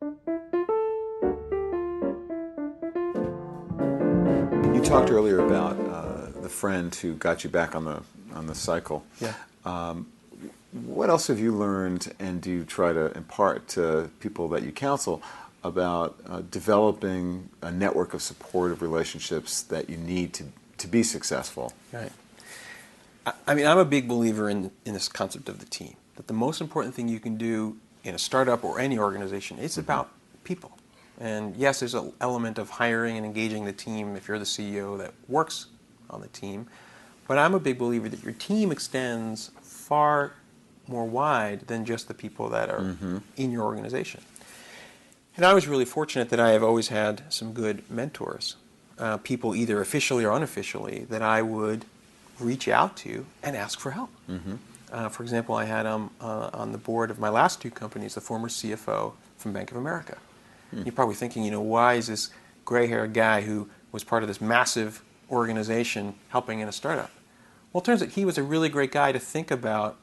You talked earlier about the friend who got you back on the cycle. Yeah. What else have you learned, and do you try to impart to people that you counsel about developing a network of supportive relationships that you need to be successful? Right. I mean, I'm a big believer in this concept of the team, that the most important thing you can do in a startup or any organization is about people. And yes, there's an element of hiring and engaging the team if you're the CEO that works on the team. But I'm a big believer that your team extends far more wide than just the people that are in your organization. And I was really fortunate that I have always had some good mentors, people either officially or unofficially, that I would reach out to and ask for help. For example, I had on the board of my last two companies the former CFO from Bank of America. You're probably thinking, why is this gray-haired guy who was part of this massive organization helping in a startup? Well, it turns out he was a really great guy to think about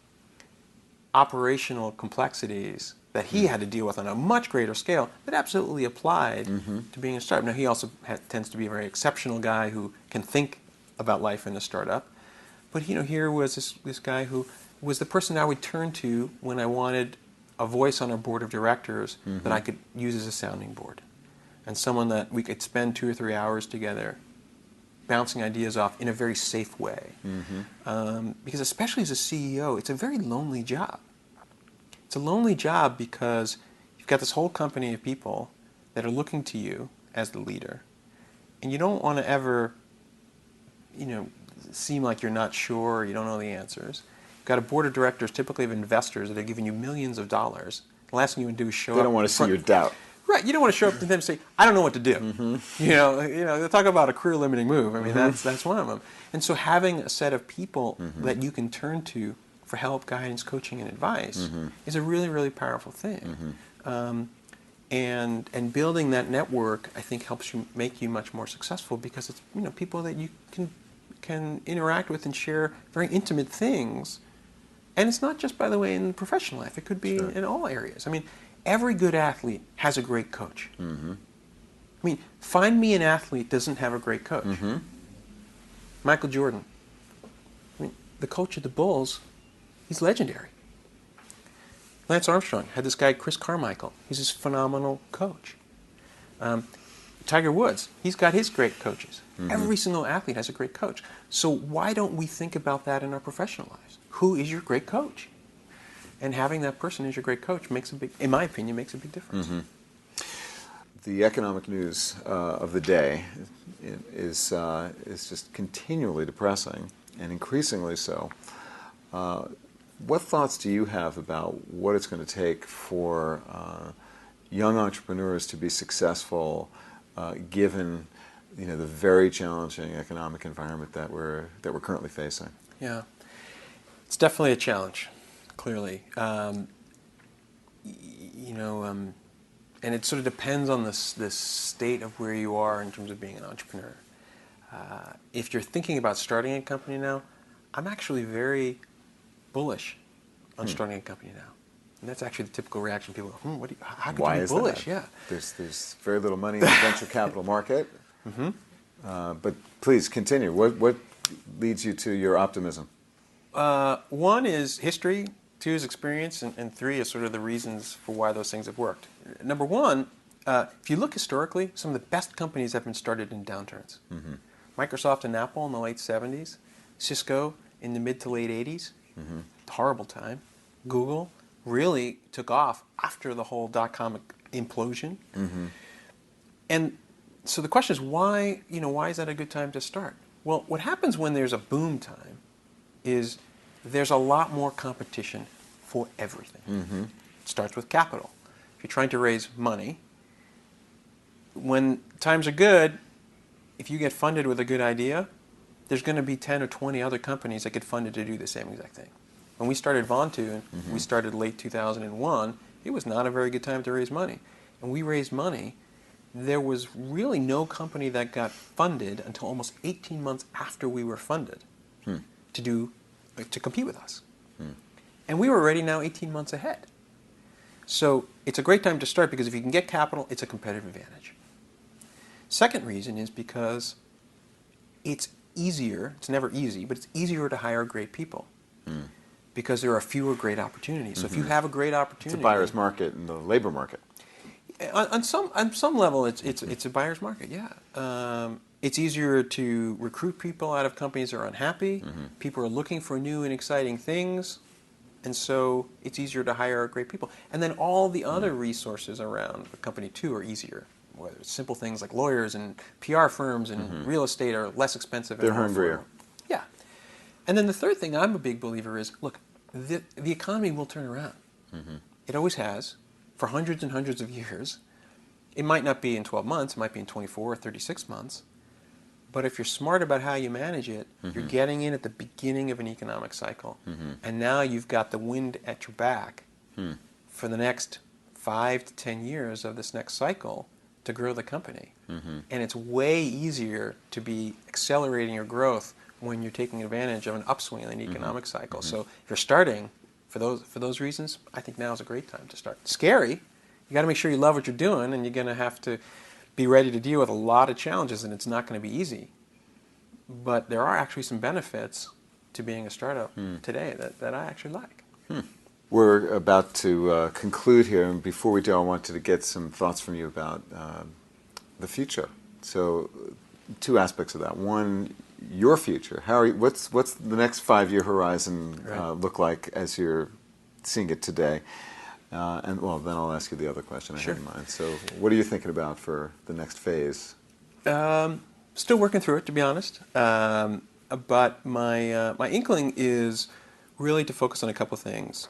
operational complexities that he had to deal with on a much greater scale that absolutely applied to being a startup. Now, he also tends to be a very exceptional guy who can think about life in a startup. But here was this guy who was the person I would turn to when I wanted a voice on our board of directors that I could use as a sounding board, and someone that we could spend 2 or 3 hours together bouncing ideas off in a very safe way. Because especially as a CEO, it's a very lonely job. It's a lonely job because you've got this whole company of people that are looking to you as the leader, and you don't want to ever, seem like you're not sure or you don't know the answers. You've got a board of directors, typically of investors, that are giving you millions of dollars. The last thing you would do is show up. They don't want to see your doubt. Right, you don't want to show up to them and say, "I don't know what to do." They talk about a career-limiting move. I mean, that's one of them. And so, having a set of people that you can turn to for help, guidance, coaching, and advice is a really, really powerful thing. And building that network, I think, helps you make you much more successful because it's people that you can interact with and share very intimate things. And it's not just, by the way, in professional life. It could be in all areas. I mean, every good athlete has a great coach. I mean, find me an athlete that doesn't have a great coach. Michael Jordan. I mean, the coach of the Bulls, he's legendary. Lance Armstrong had this guy, Chris Carmichael. He's this phenomenal coach. Tiger Woods, he's got his great coaches. Every single athlete has a great coach. So why don't we think about that in our professional lives? Who is your great coach? And having that person as your great coach in my opinion, makes a big difference. The economic news of the day is just continually depressing, and increasingly so. What thoughts do you have about what it's going to take for young entrepreneurs to be successful, given the very challenging economic environment that we're currently facing? Yeah, it's definitely a challenge, clearly. And it sort of depends on the state of where you are in terms of being an entrepreneur. If you're thinking about starting a company now, I'm actually very bullish on starting a company now. And that's actually the typical reaction. People go, how could you be bullish? That? Yeah. There's very little money in the venture capital market. But please continue. What leads you to your optimism? One is history, 2 is experience, and 3 is sort of the reasons for why those things have worked. Number 1, if you look historically, some of the best companies have been started in downturns. Microsoft and Apple in the late 70s, Cisco in the mid to late 80s, horrible time. Google really took off after the whole dot-com implosion. And so the question is, why is that a good time to start? Well, what happens when there's a boom time is there's a lot more competition for everything. It starts with capital. If you're trying to raise money, when times are good, if you get funded with a good idea, there's going to be 10 or 20 other companies that get funded to do the same exact thing. When we started Vontu, we started late 2001, it was not a very good time to raise money. And we raised money. There was really no company that got funded until almost 18 months after we were funded to compete with us. And we were already now 18 months ahead. So it's a great time to start because if you can get capital, it's a competitive advantage. Second reason is because it's easier, it's never easy, but it's easier to hire great people because there are fewer great opportunities. So if you have a great opportunity... It's a buyer's market in the labor market. On some level, it's a buyer's market, yeah. It's easier to recruit people out of companies that are unhappy. People are looking for new and exciting things, and so it's easier to hire great people. And then all the other resources around the company, too, are easier. Whether it's simple things like lawyers and PR firms and real estate are less expensive. They're and more hungrier. affordable. Yeah. And then the third thing I'm a big believer is, look, the economy will turn around. It always has, for hundreds and hundreds of years. It might not be in 12 months, it might be in 24 or 36 months. But if you're smart about how you manage it, you're getting in at the beginning of an economic cycle. And now you've got the wind at your back for the next 5 to 10 years of this next cycle to grow the company. And it's way easier to be accelerating your growth when you're taking advantage of an upswing in the economic cycle. So if you're starting for those reasons, I think now is a great time to start. Scary. You got to make sure you love what you're doing, and you're going to have to be ready to deal with a lot of challenges, and it's not going to be easy. But there are actually some benefits to being a startup today that I actually like. We're about to conclude here, and before we do, I wanted to get some thoughts from you about the future. So, two aspects of that. One, your future. What's the next 5-year horizon look like as you're seeing it today? And well, then I'll ask you the other question I had in mind. So, what are you thinking about for the next phase? Still working through it, to be honest. But my inkling is really to focus on a couple of things.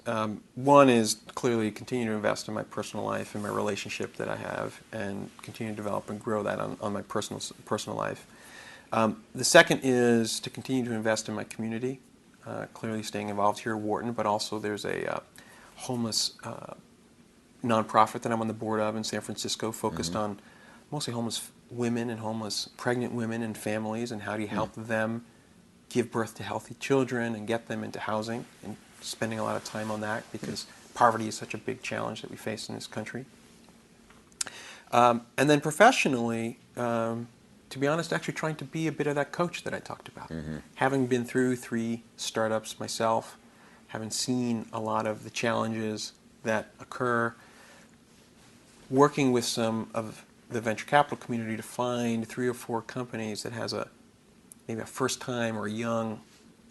One is clearly continue to invest in my personal life and my relationship that I have, and continue to develop and grow that on my personal life. The second is to continue to invest in my community. Clearly, staying involved here at Wharton, but also there's a homeless nonprofit that I'm on the board of in San Francisco, focused on mostly homeless women and homeless pregnant women and families, and how do you help them give birth to healthy children and get them into housing, and spending a lot of time on that because poverty is such a big challenge that we face in this country. And then professionally, to be honest, actually trying to be a bit of that coach that I talked about. Having been through 3 startups myself, having seen a lot of the challenges that occur, working with some of the venture capital community to find 3 or 4 companies that has maybe a first time or a young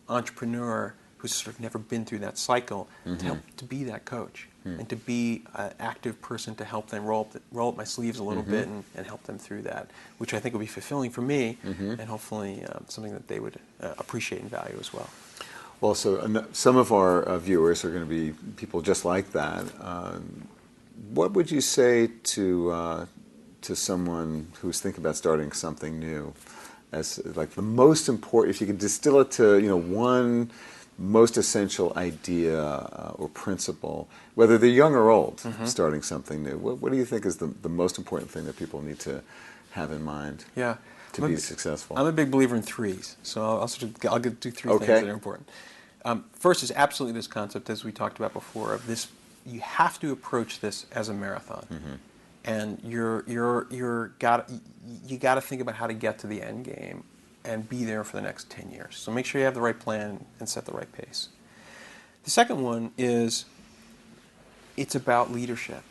entrepreneur who's sort of never been through that cycle, to help to be that coach and to be an active person to help them roll up my sleeves a little bit and help them through that, which I think will be fulfilling for me and hopefully something that they would appreciate and value as well. Well, so some of our viewers are going to be people just like that. What would you say to someone who's thinking about starting something new, as like the most important? If you could distill it to one most essential idea or principle, whether they're young or old, starting something new. What do you think is the most important thing that people need to have in mind? To be successful. I'm a big believer in 3s, so I'll do 3 things that are important. First is absolutely this concept, as we talked about before, of this. You have to approach this as a marathon, and you got to think about how to get to the end game and be there for the next 10 years. So make sure you have the right plan and set the right pace. The second one is it's about leadership,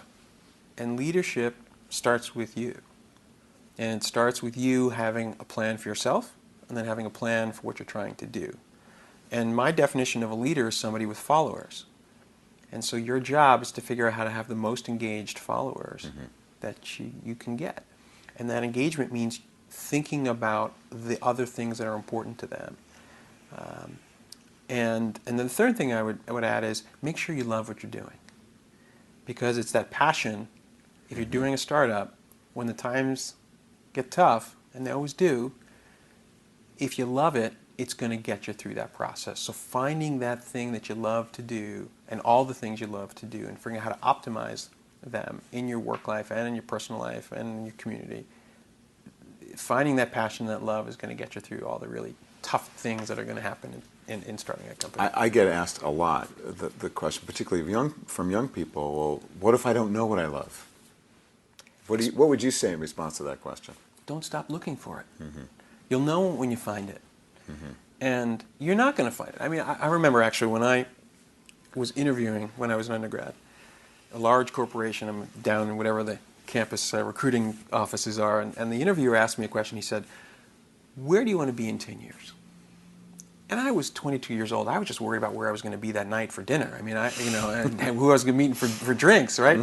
and leadership starts with you, and it starts with you having a plan for yourself and then having a plan for what you're trying to do. And my definition of a leader is somebody with followers. And so your job is to figure out how to have the most engaged followers that you can get. And that engagement means thinking about the other things that are important to them. And then the third thing I would add is make sure you love what you're doing. Because it's that passion. If you're doing a startup, when the times get tough, and they always do, if you love it, it's going to get you through that process. So finding that thing that you love to do, and all the things you love to do, and figuring out how to optimize them in your work life and in your personal life and in your community, finding that passion, that love is going to get you through all the really tough things that are going to happen in starting a company. I get asked a lot the question, particularly from young people. Well, what if I don't know what I love? What would you say in response to that question? Don't stop looking for it. You'll know when you find it. And you're not going to find it. I mean, I remember actually when I was interviewing when I was an undergrad, a large corporation, I'm down in whatever the campus recruiting offices are, and the interviewer asked me a question. He said, "Where do you want to be in 10 years?" And I was 22 years old. I was just worried about where I was going to be that night for dinner. I mean, and who I was going to meet for drinks, right?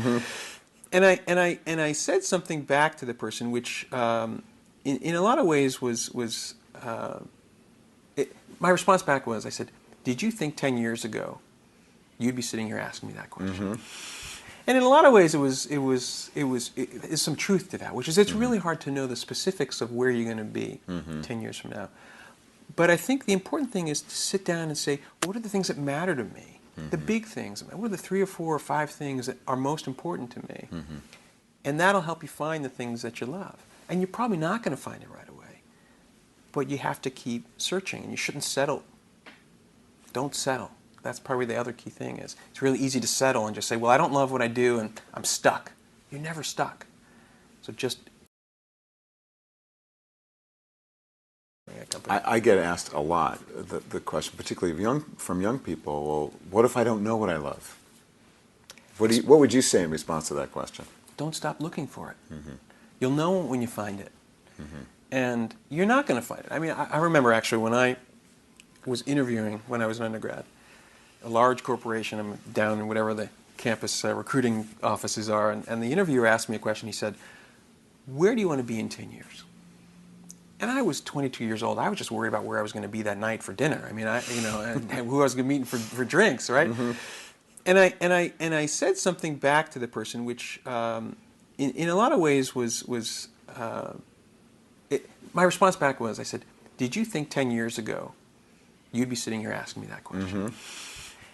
And I said something back to the person, which in a lot of ways was my response back was, I said, "Did you think 10 years ago you'd be sitting here asking me that question?" And in a lot of ways, there's some truth to that, which is it's really hard to know the specifics of where you're going to be 10 years from now. But I think the important thing is to sit down and say, what are the things that matter to me? The big things. What are the 3 or 4 or 5 things that are most important to me? And that'll help you find the things that you love. And you're probably not going to find it right away. But you have to keep searching, and you shouldn't settle. Don't settle. That's probably the other key thing is it's really easy to settle and just say, well, I don't love what I do and I'm stuck. You're never stuck. So just... I get asked a lot the question, particularly from young people, well, what if I don't know what I love? What would you say in response to that question? Don't stop looking for it. You'll know when you find it. And you're not going to find it. I mean, I remember actually when I was interviewing when I was an undergrad, a large corporation, I'm down in whatever the campus recruiting offices are, and the interviewer asked me a question. He said, "Where do you want to be in 10 years?" And I was 22 years old. I was just worried about where I was going to be that night for dinner. I mean, and who I was going to meet for drinks, right? And I said something back to the person, which in a lot of ways was my response back was, I said, "Did you think 10 years ago you'd be sitting here asking me that question?"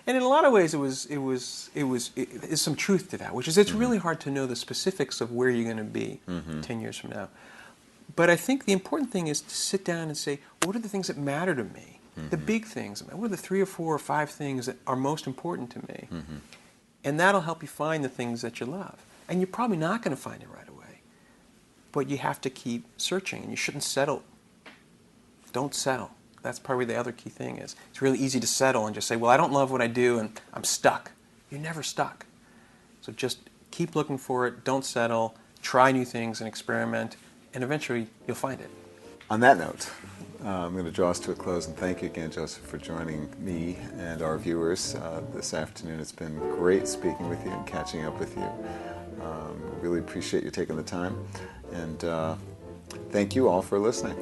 And in a lot of ways, there's some truth to that, which is it's really hard to know the specifics of where you're going to be 10 years from now. But I think the important thing is to sit down and say, what are the things that matter to me? The big things. What are the 3 or 4 or 5 things that are most important to me? And that'll help you find the things that you love. And you're probably not going to find it right away. But you have to keep searching, and you shouldn't settle. Don't settle. That's probably the other key thing is it's really easy to settle and just say, well, I don't love what I do and I'm stuck. You're never stuck. So just keep looking for it. Don't settle. Try new things and experiment. And eventually you'll find it. On that note, I'm going to draw us to a close and thank you again, Joseph, for joining me and our viewers this afternoon. It's been great speaking with you and catching up with you. Really appreciate you taking the time, and thank you all for listening.